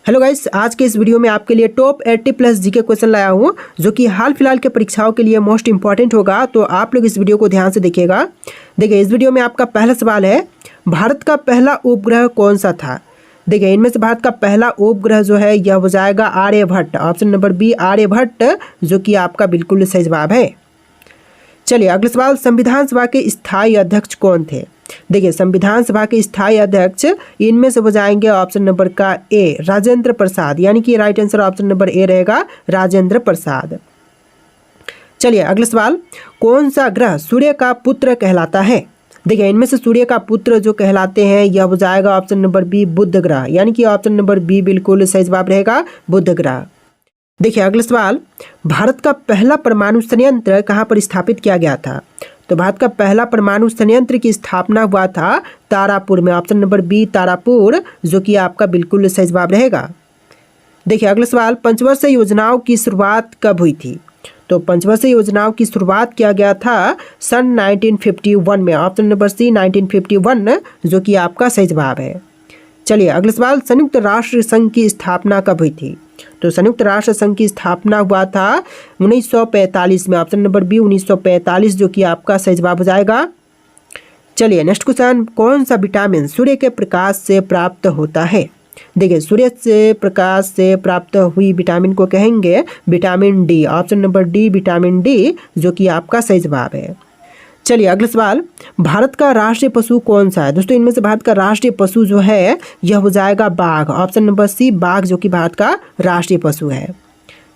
Hello guys, आज के इस वीडियो में आपके लिए टॉप 80 प्लस जीके क्वेश्चन लाया हूँ जो कि हाल फिलहाल के परीक्षाओं के लिए मोस्ट इंपॉर्टेंट होगा। तो आप लोग इस वीडियो को ध्यान से देखिएगा। देखिए, इस वीडियो में आपका पहला सवाल है, भारत का पहला उपग्रह कौन सा था। देखिए, इनमें से भारत का पहला उपग्रह जो है यह हो जाएगा Aryabhata. Option number B Aryabhata, जो कि आपका बिल्कुल सही जवाब है। चलिए अगला सवाल, संविधान सभा के स्थायी अध्यक्ष कौन थे। देखिए, संविधान सभा के स्थायी अध्यक्ष इनमें से हो जाएंगे ऑप्शन नंबर का ए राजेंद्र प्रसाद, यानी कि right answer option number A रहेगा राजेंद्र प्रसाद। चलिए अगला सवाल, कौन सा ग्रह सूर्य का पुत्र कहलाता है। देखिए, इनमें से सूर्य का पुत्र जो कहलाते हैं यह हो जाएगा ऑप्शन नंबर बी बुध ग्रह, यानी कि ऑप्शन नंबर बी बिल्कुल सही जवाब रहेगा बुध ग्रह। देखिए अगला सवाल, भारत का पहला परमाणु संयंत्र कहाँ पर स्थापित किया गया था। तो भारत का पहला परमाणु संयंत्र की स्थापना हुआ था तारापुर में। ऑप्शन नंबर बी तारापुर, जो कि आपका बिल्कुल सही जवाब रहेगा। देखिए अगला सवाल, पंचवर्षीय योजनाओं की शुरुआत कब हुई थी। तो पंचवर्षीय योजनाओं की शुरुआत किया गया था सन 1951 में। ऑप्शन नंबर सी 1951, जो कि आपका सही जवाब है। चलिए अगला सवाल, संयुक्त राष्ट्र संघ की स्थापना कब हुई थी। तो संयुक्त राष्ट्र संघ की स्थापना हुआ था 1945 में। ऑप्शन नंबर बी 1945, जो कि आपका सही जवाब हो जाएगा। चलिए नेक्स्ट क्वेश्चन, कौन सा विटामिन सूर्य के प्रकाश से प्राप्त होता है। देखिए, सूर्य से प्रकाश से प्राप्त हुई विटामिन को कहेंगे vitamin D. Option number D vitamin D, जो कि आपका सही जवाब है। चलिए अगला सवाल, भारत का राष्ट्रीय पशु कौन सा है। दोस्तों, इनमें से भारत का राष्ट्रीय पशु जो है यह हो जाएगा बाघ। ऑप्शन नंबर सी बाघ, जो कि भारत का राष्ट्रीय पशु है।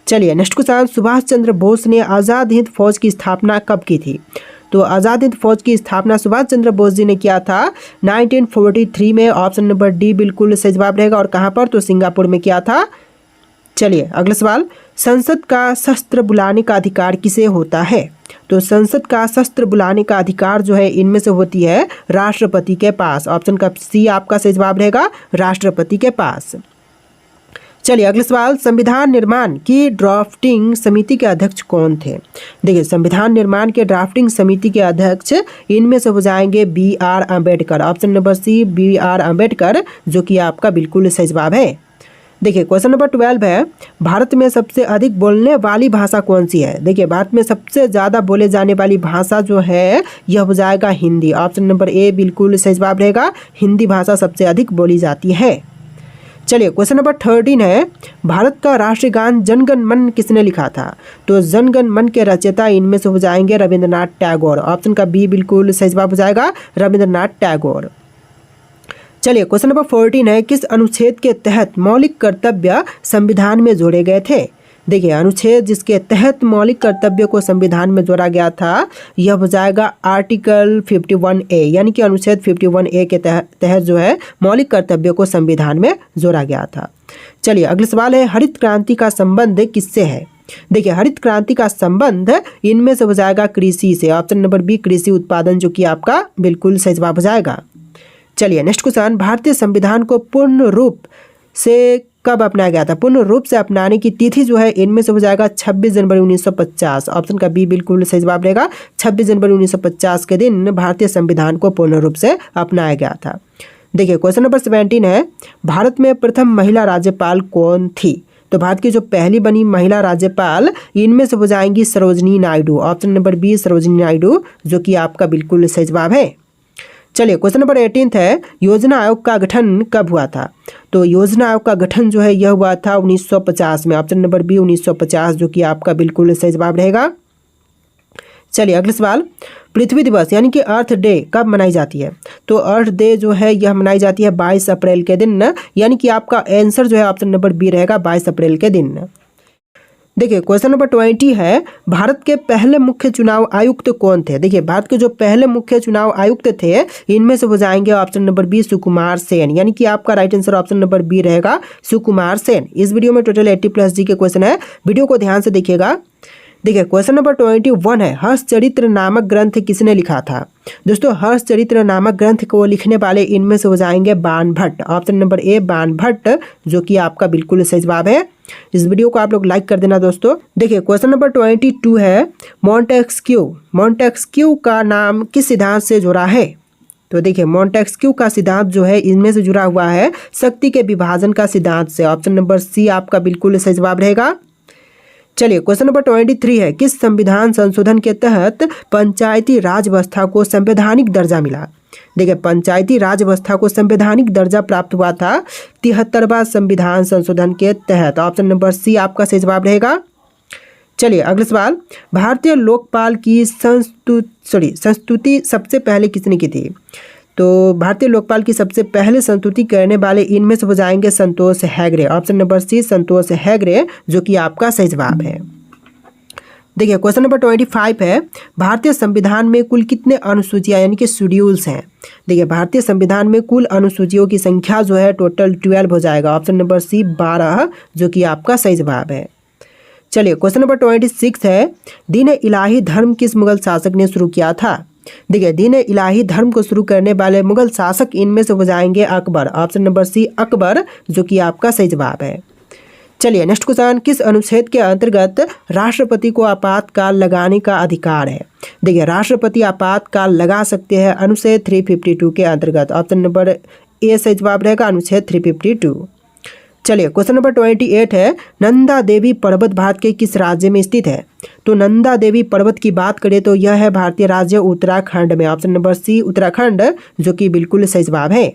चलिए नेक्स्ट क्वेश्चन, सुभाष चंद्र बोस ने आज़ाद हिंद फौज की स्थापना कब की थी। तो आज़ाद हिंद फौज की स्थापना सुभाष चंद्र बोस जी ने किया था 1943 में। ऑप्शन नंबर डी बिल्कुल सही जवाब रहेगा। और कहाँ पर, तो सिंगापुर में किया था। चलिए अगला सवाल, संसद का शस्त्र बुलाने का अधिकार किसे होता है। तो संसद का शस्त्र बुलाने का अधिकार जो है इनमें से होती है राष्ट्रपति के पास। ऑप्शन का सी आपका सही जवाब रहेगा राष्ट्रपति के पास। चलिए अगला सवाल, संविधान निर्माण की ड्राफ्टिंग समिति के अध्यक्ष कौन थे। देखिए, संविधान निर्माण के ड्राफ्टिंग समिति के अध्यक्ष इनमें से हो जाएंगे B R Ambedkar. Option number C B R Ambedkar, जो कि आपका बिल्कुल सही जवाब है। देखिए क्वेश्चन नंबर 12 है, भारत में सबसे अधिक बोलने वाली भाषा कौन सी है। देखिए, भारत में सबसे ज़्यादा बोले जाने वाली भाषा जो है यह हो जाएगा हिंदी। ऑप्शन नंबर ए बिल्कुल सही जवाब रहेगा, हिंदी भाषा सबसे अधिक बोली जाती है। चलिए क्वेश्चन नंबर 13 है, भारत का राष्ट्रीय गान जनगण मन किसने लिखा था। तो जनगण मन के रचयिता इनमें से हो जाएंगे रविंद्रनाथ टैगोर। ऑप्शन का बी बिल्कुल सही जवाब हो जाएगा रविंद्रनाथ टैगोर। चलिए क्वेश्चन नंबर 14 है, किस अनुच्छेद के तहत मौलिक कर्तव्य संविधान में जोड़े गए थे। देखिए, अनुच्छेद जिसके तहत मौलिक कर्तव्य को संविधान में जोड़ा गया था यह हो जाएगा आर्टिकल 51A, यानी कि अनुच्छेद 51A के तहत जो है मौलिक कर्तव्य को संविधान में जोड़ा गया था। चलिए अगला सवाल है, हरित क्रांति का संबंध किससे है। देखिए, हरित क्रांति का संबंध इनमें से हो जाएगा कृषि से। ऑप्शन नंबर बी कृषि उत्पादन, जो कि आपका बिल्कुल सही जवाब हो जाएगा। चलिए नेक्स्ट क्वेश्चन, भारतीय संविधान को पूर्ण रूप से कब अपनाया गया था। पूर्ण रूप से अपनाने की तिथि जो है इनमें से हो जाएगा 26 जनवरी 1950। ऑप्शन का बी बिल्कुल सही जवाब रहेगा, 26 जनवरी 1950 के दिन भारतीय संविधान को पूर्ण रूप से अपनाया गया था। देखिए क्वेश्चन नंबर 17 है, भारत में प्रथम महिला राज्यपाल कौन थी। तो भारत की जो पहली बनी महिला राज्यपाल इनमें से हो जाएंगी Sarojini Naidu. Option number B Sarojini Naidu, जो कि आपका बिल्कुल सही जवाब है। चलिए क्वेश्चन नंबर 18 है, योजना आयोग का गठन कब हुआ था। तो योजना आयोग का गठन जो है यह हुआ था 1950 में। ऑप्शन नंबर बी 1950, जो कि आपका बिल्कुल सही जवाब रहेगा। चलिए अगला सवाल, पृथ्वी दिवस यानी कि अर्थ डे कब मनाई जाती है। तो अर्थ डे जो है यह मनाई जाती है 22 अप्रैल के दिन, यानी कि आपका आंसर जो है ऑप्शन नंबर बी रहेगा 22 अप्रैल के दिन। देखिए क्वेश्चन नंबर 20 है, भारत के पहले मुख्य चुनाव आयुक्त कौन थे। देखिए, भारत के जो पहले मुख्य चुनाव आयुक्त थे इनमें से हो जाएंगे option number B Sukumar Sen, यानी कि आपका right answer option number B रहेगा सुकुमार सेन। इस वीडियो में टोटल 80 प्लस जी के क्वेश्चन है, वीडियो को ध्यान से देखिएगा। देखिए क्वेश्चन नंबर 21 है, हर्षचरित्र नामक ग्रंथ किसने लिखा था। दोस्तों, हर्षचरित्र नामक ग्रंथ को लिखने वाले इनमें से हो जाएंगे बाण भट्ट। ऑप्शन नंबर ए बाण भट्ट, जो कि आपका बिल्कुल सही जवाब है। इस वीडियो को आप लोग लाइक कर देना दोस्तों। देखिए क्वेश्चन नंबर 22 है, मॉन्टेस्क्यू का नाम किस सिद्धांत से जुड़ा है। तो देखिए मॉन्टेस्क्यू का सिद्धांत जो है इनमें से जुड़ा हुआ है शक्ति के विभाजन का सिद्धांत से। ऑप्शन नंबर सी आपका बिल्कुल सही जवाब रहेगा। चलिए क्वेश्चन नंबर 23 है, किस संविधान संशोधन के तहत पंचायती राज व्यवस्था को संवैधानिक दर्जा मिला? देखिए पंचायती राज व्यवस्था को संवैधानिक दर्जा प्राप्त हुआ था 73वां संविधान संशोधन के तहत। ऑप्शन नंबर सी आपका सही जवाब रहेगा। चलिए अगला सवाल, भारतीय लोकपाल की संस्तुति सबसे पहले किसने की थी? तो भारतीय लोकपाल की सबसे पहले संस्तुति करने वाले इनमें से हो जाएंगे संतोष हेगड़े। ऑप्शन नंबर सी संतोष हेगड़े जो कि आपका सही जवाब है। देखिए क्वेश्चन नंबर 25 है, भारतीय संविधान में कुल कितने अनुसूचियां यानी कि शेड्यूल्स हैं? देखिए भारतीय संविधान में कुल अनुसूचियों की संख्या जो है टोटल 12 हो जाएगा। ऑप्शन नंबर सी 12 जो कि आपका सही जवाब है। चलिए क्वेश्चन नंबर 26 है, दीन इलाही धर्म किस मुगल शासक ने शुरू किया था? देखिए दीन इलाही धर्म को शुरू करने वाले मुगल शासक इनमें से हो जाएंगे Akbar. Option number C Akbar जो कि आपका सही जवाब है। चलिए नेक्स्ट क्वेश्चन, किस अनुच्छेद के अंतर्गत राष्ट्रपति को आपातकाल लगाने का अधिकार है? देखिए राष्ट्रपति आपातकाल लगा सकते हैं अनुच्छेद 352 के अंतर्गत। ऑप्शन नंबर ए सही जवाब रहेगा अनुच्छेद 352। चलिए क्वेश्चन नंबर 28 है, नंदा देवी पर्वत भारत के किस राज्य में स्थित है? तो नंदा देवी पर्वत की बात करें तो यह है भारतीय राज्य उत्तराखंड में। ऑप्शन नंबर सी उत्तराखंड जो कि बिल्कुल सही जवाब है।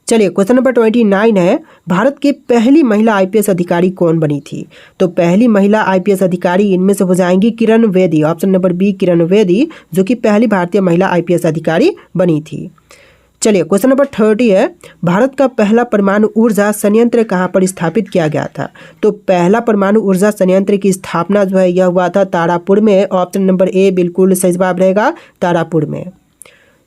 चलिए क्वेश्चन नंबर 29 है, भारत की पहली महिला आईपीएस अधिकारी कौन बनी थी? तो पहली महिला आईपीएस अधिकारी इनमें से हो जाएंगी Kiran Bedi. Option number B Kiran Bedi जो कि पहली भारतीय महिला आईपीएस अधिकारी बनी थी। चलिए क्वेश्चन नंबर 30 है, भारत का पहला परमाणु ऊर्जा संयंत्र कहाँ पर स्थापित किया गया था? तो पहला परमाणु ऊर्जा संयंत्र की स्थापना जो है यह हुआ था तारापुर में। ऑप्शन नंबर ए बिल्कुल सही जवाब रहेगा तारापुर में।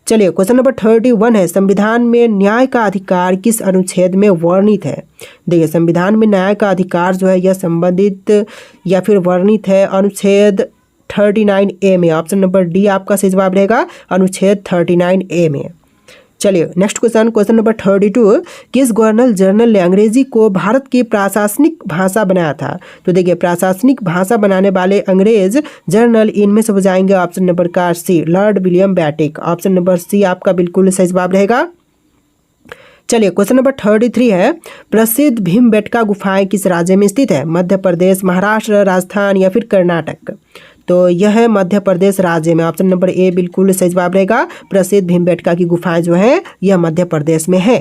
चलिए क्वेश्चन नंबर 31 है, संविधान में न्याय का अधिकार किस अनुच्छेद में वर्णित है? देखिए संविधान में न्याय का अधिकार जो है यह संबंधित या फिर वर्णित है अनुच्छेद 39A में। ऑप्शन नंबर डी आपका सही जवाब रहेगा अनुच्छेद 39A में। चलिए नेक्स्ट क्वेश्चन नंबर 32, किस गवर्नर जनरल ने अंग्रेजी को भारत की प्रशासनिक भाषा बनाया था? तो देखिए प्रशासनिक भाषा बनाने वाले अंग्रेज जनरल इनमें से हो जाएंगे ऑप्शन नंबर का C Lord William Bentinck. Option number C आपका बिल्कुल सही जवाब रहेगा। चलिए क्वेश्चन नंबर 33 है, प्रसिद्ध भीमबेटका गुफाएं किस राज्य में स्थित है? मध्य प्रदेश, महाराष्ट्र, राजस्थान या फिर कर्नाटक? तो यह है मध्य प्रदेश राज्य में। ऑप्शन नंबर ए बिल्कुल सही जवाब रहेगा। प्रसिद्ध भीमबेटका की गुफाएं जो है यह मध्य प्रदेश में है।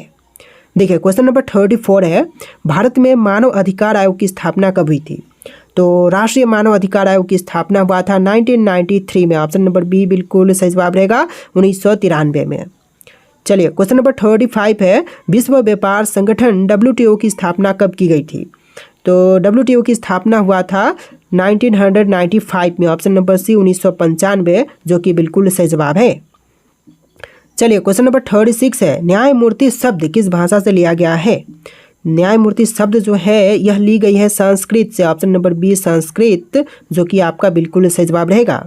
देखिए क्वेश्चन नंबर 34 है, भारत में मानव अधिकार आयोग की स्थापना कब हुई थी? तो राष्ट्रीय मानव अधिकार आयोग की स्थापना हुआ था 1993 में। ऑप्शन नंबर बी बिल्कुल सही जवाब रहेगा 1993 में। चलिए क्वेश्चन नंबर 35 है, विश्व व्यापार संगठन WTO की स्थापना कब की गई थी? तो WTO की स्थापना हुआ था 1995 में। ऑप्शन नंबर सी 1995 जो कि बिल्कुल सही जवाब है। चलिए क्वेश्चन नंबर 36 है, न्यायमूर्ति शब्द किस भाषा से लिया गया है? न्यायमूर्ति शब्द जो है यह ली गई है संस्कृत से। ऑप्शन नंबर बी संस्कृत जो कि आपका बिल्कुल सही जवाब रहेगा।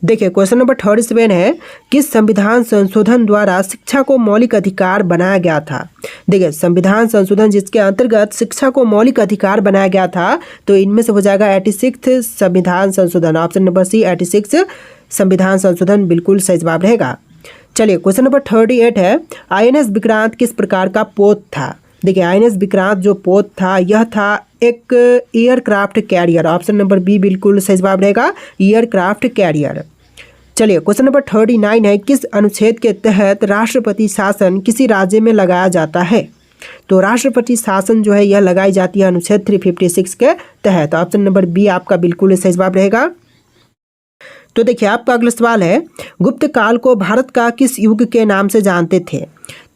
देखिए क्वेश्चन नंबर 37 है, किस संविधान संशोधन द्वारा शिक्षा को मौलिक अधिकार बनाया गया था? देखिए संविधान संशोधन जिसके अंतर्गत शिक्षा को मौलिक अधिकार बनाया गया था तो इनमें से हो जाएगा 86 संविधान संशोधन। ऑप्शन नंबर सी 86 संविधान संशोधन बिल्कुल सही जवाब रहेगा। चलिए क्वेश्चन नंबर 38 है, INS विक्रांत किस प्रकार का पोत था? देखिए INS विक्रांत जो पोत था यह था एक aircraft carrier. Option number B बिल्कुल सही जवाब रहेगा एयरक्राफ्ट कैरियर। चलिए क्वेश्चन नंबर 39 है, किस अनुच्छेद के तहत राष्ट्रपति शासन किसी राज्य में लगाया जाता है? तो राष्ट्रपति शासन जो है यह लगाई जाती है अनुच्छेद 356 के तहत। ऑप्शन नंबर बी आपका बिल्कुल सही जवाब रहेगा। तो देखिए आपका अगला सवाल है, गुप्त काल को भारत का किस युग के नाम से जानते थे?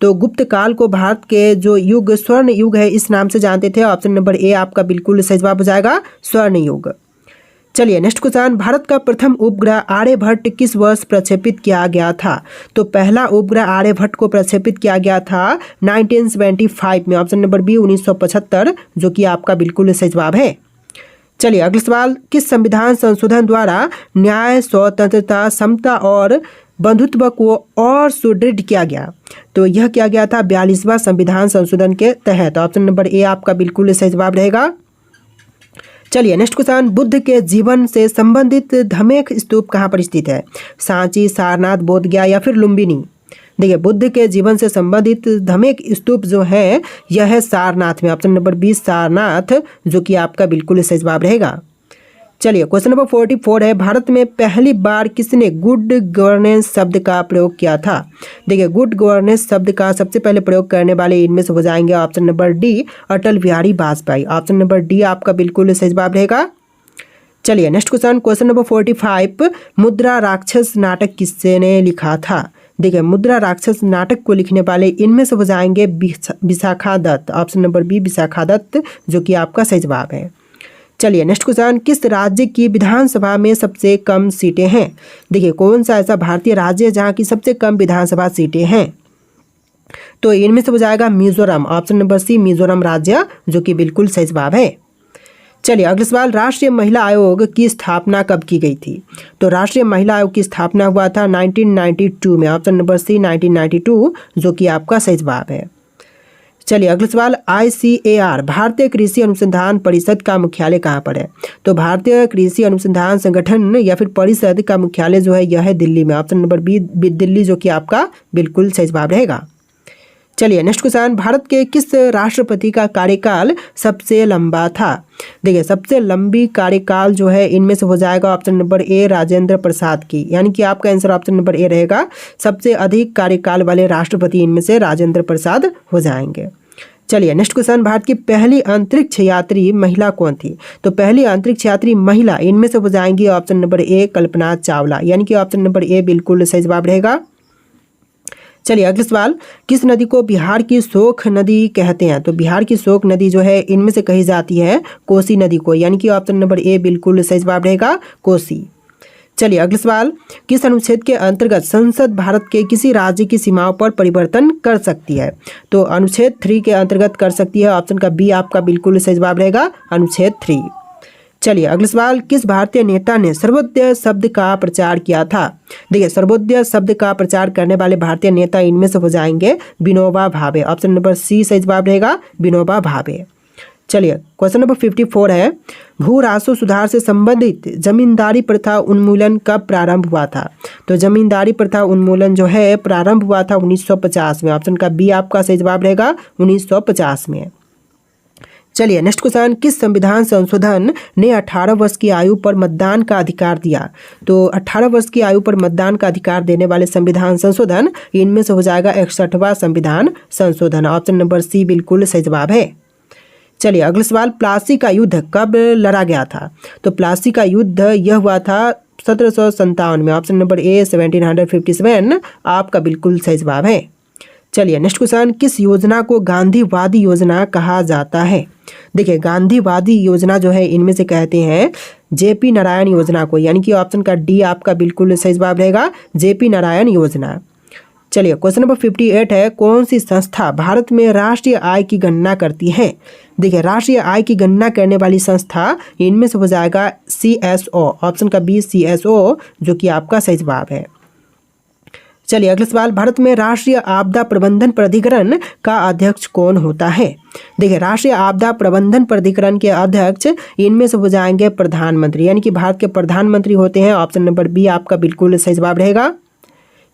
तो गुप्त काल को भारत के जो युग स्वर्ण युग है इस नाम से जानते थे। ऑप्शन नंबर ए आपका बिल्कुल सही जवाब हो जाएगा स्वर्ण युग। चलिए नेक्स्ट क्वेश्चन, भारत का प्रथम उपग्रह आर्यभट्ट किस वर्ष प्रक्षेपित किया गया था? तो पहला उपग्रह आर्यभट्ट को प्रक्षेपित किया गया था 1975 में। ऑप्शन नंबर बी 1975 जो कि आपका बिल्कुल सही जवाब है। चलिए अगला सवाल, किस संविधान संशोधन द्वारा न्याय, स्वतंत्रता, समता और बंधुत्व को और सुदृढ़ किया गया? तो यह किया गया था 42वां संविधान संशोधन के तहत। ऑप्शन नंबर ए आपका बिल्कुल सही जवाब रहेगा। चलिए नेक्स्ट क्वेश्चन, बुद्ध के जीवन से संबंधित धमेक स्तूप कहाँ पर स्थित है? सांची, सारनाथ, बोधगया या फिर लुम्बिनी? देखिए बुद्ध के जीवन से संबंधित धमेक स्तूप जो है यह है सारनाथ में, ऑप्शन नंबर 20 सारनाथ, जो कि आपका बिल्कुल सही जवाब रहेगा। चलिए क्वेश्चन नंबर 44 है, भारत में पहली बार किसने गुड गवर्नेंस शब्द का प्रयोग किया था? देखिए गुड गवर्नेंस शब्द का सबसे पहले प्रयोग करने वाले इनमें से हो जाएंगे option number D Atal Bihari Vajpayee, option number D आपका बिल्कुल सही जवाब रहेगा। चलिए नेक्स्ट क्वेश्चन, क्वेश्चन नंबर 45, मुद्रा राक्षस नाटक किसने लिखा था? देखिए मुद्रा राक्षस नाटक को लिखने वाले इनमें से हो जाएंगे Vishakha Datta, option number B Vishakha Datta, जो कि आपका सही जवाब है। चलिए नेक्स्ट क्वेश्चन, किस राज्य की विधानसभा में सबसे कम सीटें हैं? देखिए कौन सा ऐसा भारतीय राज्य है जहाँ की सबसे कम विधानसभा सीटें हैं? तो इनमें से हो जाएगा Mizoram, option number C Mizoram राज्य, जो कि बिल्कुल सही जवाब है। चलिए अगला सवाल, राष्ट्रीय महिला आयोग की स्थापना कब की गई थी? तो राष्ट्रीय महिला आयोग की स्थापना हुआ था 1992 में, ऑप्शन नंबर सी 1992, जो कि आपका सही जवाब है। चलिए अगला सवाल, ICAR भारतीय कृषि अनुसंधान परिषद का मुख्यालय कहाँ पर है? तो भारतीय कृषि अनुसंधान संगठन या फिर परिषद का मुख्यालय जो है यह है दिल्ली में, ऑप्शन नंबर बी दिल्ली, जो कि आपका बिल्कुल सही जवाब रहेगा। चलिए नेक्स्ट क्वेश्चन, भारत के किस राष्ट्रपति का कार्यकाल सबसे लंबा था? देखिए सबसे लंबी कार्यकाल जो है इनमें से हो जाएगा option number A Rajendra Prasad की, यानी कि आपका आंसर ऑप्शन नंबर ए रहेगा। सबसे अधिक कार्यकाल वाले राष्ट्रपति इनमें से राजेंद्र प्रसाद हो जाएंगे। चलिए नेक्स्ट क्वेश्चन, भारत की पहली अंतरिक्ष यात्री महिला कौन थी? तो पहली अंतरिक्ष यात्री महिला इनमें से हो जाएंगी option number A Kalpana Chawla, यानी कि ऑप्शन नंबर ए बिल्कुल सही जवाब रहेगा। चलिए अगला सवाल, किस नदी को बिहार की शोक नदी कहते हैं? तो बिहार की शोक नदी जो है इनमें से कही जाती है कोसी नदी को, यानी कि ऑप्शन नंबर ए बिल्कुल सही जवाब रहेगा कोसी। चलिए अगला सवाल, किस अनुच्छेद के अंतर्गत संसद भारत के किसी राज्य की सीमाओं पर परिवर्तन कर सकती है? तो अनुच्छेद 3 के अंतर्गत कर सकती है, ऑप्शन का बी आपका बिल्कुल सही जवाब रहेगा अनुच्छेद 3। चलिए अगला सवाल, किस भारतीय नेता ने सर्वोदय शब्द का प्रचार किया था? देखिए सर्वोदय शब्द का प्रचार करने वाले भारतीय नेता इनमें से हो जाएंगे विनोबा भावे, ऑप्शन नंबर सी सही जवाब रहेगा विनोबा भावे। चलिए क्वेश्चन नंबर 54 है, भू राजस्व सुधार से संबंधित जमींदारी प्रथा उन्मूलन कब प्रारंभ हुआ था? तो जमींदारी प्रथा उन्मूलन जो है प्रारंभ हुआ था 1950 में, ऑप्शन का बी आपका सही जवाब रहेगा 1950 में। चलिए नेक्स्ट क्वेश्चन, किस संविधान संशोधन ने 18 वर्ष की आयु पर मतदान का अधिकार दिया? तो 18 वर्ष की आयु पर मतदान का अधिकार देने वाले संविधान संशोधन इनमें से हो जाएगा 61वां संविधान संशोधन, ऑप्शन नंबर सी बिल्कुल सही जवाब है। चलिए अगला सवाल, प्लासी का युद्ध कब लड़ा गया था? तो प्लासी का युद्ध यह हुआ था 1757 में, ऑप्शन नंबर ए 1757 आपका बिल्कुल सही जवाब है। चलिए नेक्स्ट क्वेश्चन, किस योजना को गांधीवादी योजना कहा जाता है? देखिए गांधीवादी योजना जो है इनमें से कहते हैं JP नारायण योजना को, यानी कि ऑप्शन का डी आपका बिल्कुल सही जवाब रहेगा JP नारायण योजना। चलिए क्वेश्चन नंबर 58 है, कौन सी संस्था भारत में राष्ट्रीय आय की गणना करती है? देखिए राष्ट्रीय आय की गणना करने वाली संस्था इनमें से हो जाएगा CSO, ऑप्शन का बी CSO, जो कि आपका सही जवाब है। चलिए अगला सवाल, भारत में राष्ट्रीय आपदा प्रबंधन प्राधिकरण का अध्यक्ष कौन होता है? देखिए राष्ट्रीय आपदा प्रबंधन प्राधिकरण के अध्यक्ष इनमें से हो जाएंगे प्रधानमंत्री, यानी कि भारत के प्रधानमंत्री होते हैं, ऑप्शन नंबर बी आपका बिल्कुल सही जवाब रहेगा।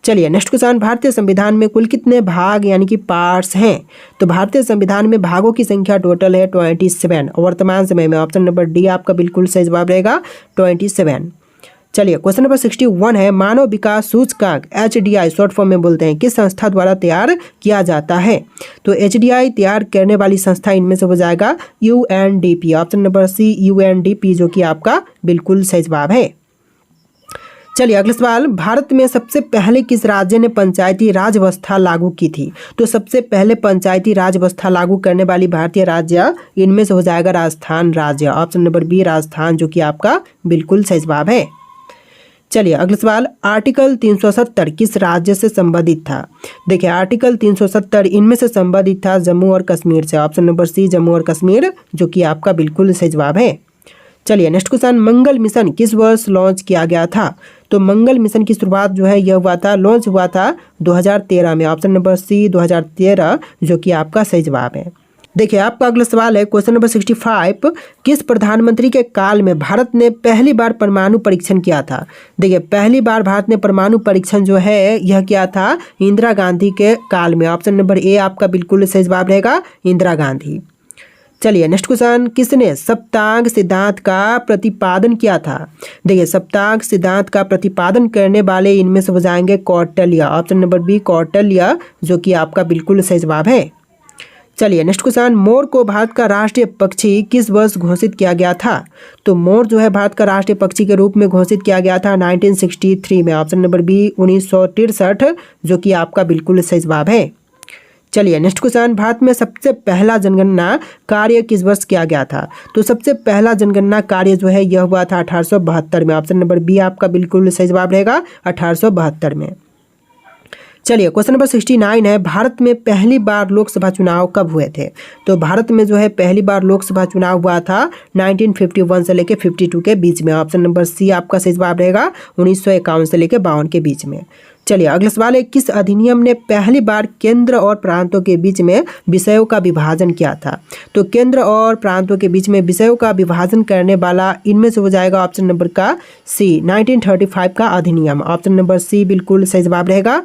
चलिए नेक्स्ट क्वेश्चन, भारतीय संविधान में कुल कितने भाग यानी कि पार्ट्स हैं? तो भारतीय संविधान में भागों की संख्या टोटल है 27 वर्तमान समय में, ऑप्शन नंबर डी आपका बिल्कुल सही जवाब रहेगा 27। चलिए क्वेश्चन नंबर 61 है, मानव विकास सूचकांक HDI शॉर्ट फॉर्म में बोलते हैं किस संस्था द्वारा तैयार किया जाता है? तो HDI तैयार करने वाली संस्था इनमें से हो जाएगा UNDP, option number C UNDP, जो कि आपका बिल्कुल सही जवाब है। चलिए अगला सवाल, भारत में सबसे पहले किस राज्य ने पंचायती राज व्यवस्था लागू की थी? तो सबसे पहले पंचायती राज व्यवस्था लागू करने वाली भारतीय राज्य इनमें से हो जाएगा राजस्थान राज्य, ऑप्शन नंबर बी राजस्थान, जो कि आपका बिल्कुल सही जवाब है। चलिए अगला सवाल, आर्टिकल 370 किस राज्य से संबंधित था? देखिए आर्टिकल 370 इनमें से संबंधित था जम्मू और कश्मीर से, ऑप्शन नंबर सी जम्मू और कश्मीर, जो कि आपका बिल्कुल सही जवाब है। चलिए नेक्स्ट क्वेश्चन, मंगल मिशन किस वर्ष लॉन्च किया गया था? तो मंगल मिशन की शुरुआत जो है यह हुआ था लॉन्च हुआ था 2013 में, ऑप्शन नंबर सी 2013, जो कि आपका सही जवाब है। देखिए आपका अगला सवाल है क्वेश्चन नंबर 65, किस प्रधानमंत्री के काल में भारत ने पहली बार परमाणु परीक्षण किया था। देखिए पहली बार भारत ने परमाणु परीक्षण जो है यह किया था इंदिरा गांधी के काल में। ऑप्शन नंबर ए आपका बिल्कुल सही जवाब रहेगा, इंदिरा गांधी। चलिए नेक्स्ट क्वेश्चन, किसने सप्तांग सिद्धांत का प्रतिपादन किया था। देखिए सप्तांग सिद्धांत का प्रतिपादन करने वाले इनमें से हो जाएंगे Kautilya. Option number B Kautilya, जो कि आपका बिल्कुल सही जवाब है। चलिए नेक्स्ट क्वेश्चन, मोर को भारत का राष्ट्रीय पक्षी किस वर्ष घोषित किया गया था। तो मोर जो है भारत का राष्ट्रीय पक्षी के रूप में घोषित किया गया था 1963 में। ऑप्शन नंबर बी 1963, जो कि आपका बिल्कुल सही जवाब है। चलिए नेक्स्ट क्वेश्चन, भारत में सबसे पहला जनगणना कार्य किस वर्ष किया गया था। तो सबसे पहला जनगणना कार्य जो है यह हुआ था 1872 में। ऑप्शन नंबर बी आपका बिल्कुल सही जवाब रहेगा, 1872 में। चलिए क्वेश्चन नंबर 69 है, भारत में पहली बार लोकसभा चुनाव कब हुए थे। तो भारत में जो है पहली बार लोकसभा चुनाव हुआ था 1951 से लेकर 52 के बीच में। ऑप्शन नंबर सी आपका सही जवाब रहेगा, 1951 से लेकर 52 के बीच में। चलिए अगला सवाल है, किस अधिनियम ने पहली बार केंद्र और प्रांतों के बीच में विषयों का विभाजन किया था। तो केंद्र और प्रांतों के बीच में विषयों का विभाजन करने वाला इनमें से हो जाएगा ऑप्शन नंबर का सी 1935 का अधिनियम। ऑप्शन नंबर सी बिल्कुल सही जवाब रहेगा।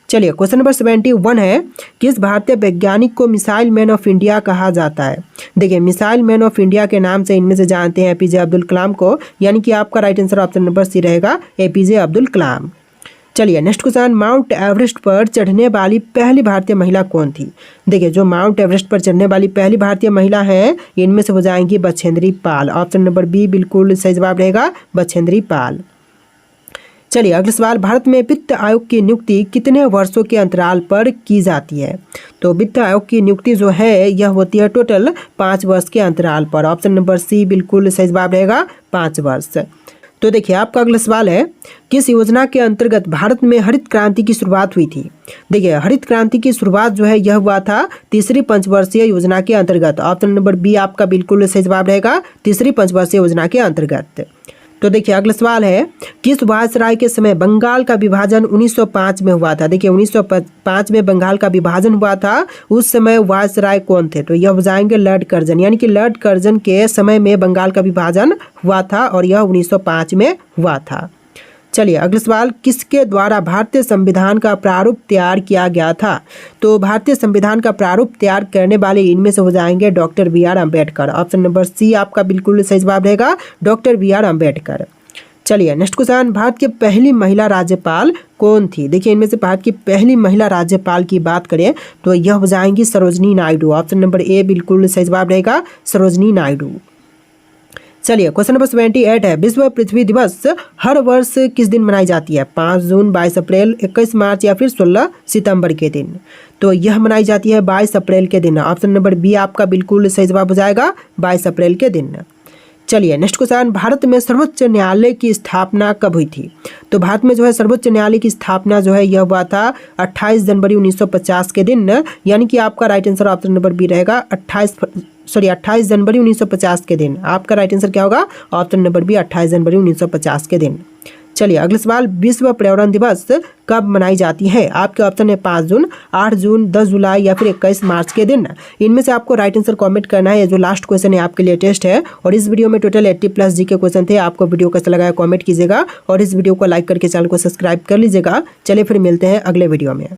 चलिए क्वेश्चन नंबर 71 है, किस भारतीय वैज्ञानिक को मिसाइल मैन ऑफ इंडिया कहा जाता है। देखिए मिसाइल मैन ऑफ इंडिया के नाम से इनमें से जानते हैं एपीजे अब्दुल कलाम को, यानी कि आपका right answer option number C रहेगा, एपीजे अब्दुल कलाम। चलिए नेक्स्ट क्वेश्चन, माउंट एवरेस्ट पर चढ़ने वाली पहली भारतीय महिला कौन थी। देखिए जो माउंट एवरेस्ट पर चढ़ने वाली पहली भारतीय महिला है इनमें से हो जाएंगी Bachendri Pal. Option number B बिल्कुल सही जवाब रहेगा, बछेंद्री पाल। चलिए अगला सवाल, भारत में वित्त आयोग की नियुक्ति कितने वर्षों के अंतराल पर की जाती है। तो वित्त आयोग की नियुक्ति जो है यह होती है टोटल 5 वर्ष के अंतराल पर। ऑप्शन नंबर सी बिल्कुल सही जवाब रहेगा, 5 वर्ष। तो देखिए आपका अगला सवाल है, किस योजना के अंतर्गत भारत में हरित क्रांति की शुरुआत हुई थी। देखिए हरित क्रांति की शुरुआत जो है यह हुआ था तीसरी पंचवर्षीय योजना के अंतर्गत। ऑप्शन नंबर बी आपका बिल्कुल सही जवाब रहेगा, तीसरी पंचवर्षीय योजना के अंतर्गत। तो देखिए अगला सवाल है, किस वायसराय के समय बंगाल का विभाजन 1905 में हुआ था। देखिए 1905 में बंगाल का विभाजन हुआ था, उस समय वायसराय कौन थे। तो यह हो जाएंगे लॉर्ड कर्जन, यानी कि लॉर्ड कर्जन के समय में बंगाल का विभाजन हुआ था और यह 1905 में हुआ था। चलिए अगला सवाल, किसके द्वारा भारतीय संविधान का प्रारूप तैयार किया गया था। तो भारतीय संविधान का प्रारूप तैयार करने वाले इनमें से हो जाएंगे doctor B R Ambedkar. Option number C आपका बिल्कुल सही जवाब रहेगा, डॉक्टर बी आर अम्बेडकर। चलिए नेक्स्ट क्वेश्चन, भारत की पहली महिला राज्यपाल कौन थी। देखिए इनमें से भारत की पहली महिला राज्यपाल की बात करें तो यह हो जाएंगी Sarojini Naidu. Option number A बिल्कुल सही जवाब रहेगा, सरोजनी नायडू। चलिए क्वेश्चन नंबर 78 है, विश्व पृथ्वी दिवस हर वर्ष किस दिन मनाई जाती है। 5 जून, 22 अप्रैल, 21 मार्च या फिर 16 सितंबर के दिन। तो यह मनाई जाती है 22 अप्रैल के दिन। ऑप्शन नंबर बी आपका बिल्कुल सही जवाब हो जाएगा, 22 अप्रैल के दिन। चलिए नेक्स्ट क्वेश्चन, भारत में सर्वोच्च न्यायालय की स्थापना कब हुई थी। तो भारत में जो है सर्वोच्च न्यायालय की स्थापना जो है यह हुआ था 28 जनवरी 1950 के दिन, यानी कि आपका right answer option number B रहेगा 28 जनवरी 1950 के दिन। आपका राइट आंसर क्या होगा, ऑप्शन नंबर बी 28 जनवरी 1950 के दिन। चलिए अगला सवाल, विश्व पर्यावरण दिवस कब मनाई जाती है। आपके ऑप्शन है 5 जून, 8 जून, 10 जुलाई या फिर 21 मार्च के दिन। इनमें से आपको राइट आंसर कमेंट करना है। ये जो लास्ट क्वेश्चन है आपके लिए टेस्ट है और इस वीडियो में टोटल 80+ जी के क्वेश्चन थे। आपको वीडियो कैसा लगा कमेंट कीजिएगा और इस वीडियो को लाइक करके चैनल को सब्सक्राइब कर लीजिएगा। चलिए फिर मिलते हैं अगले वीडियो में।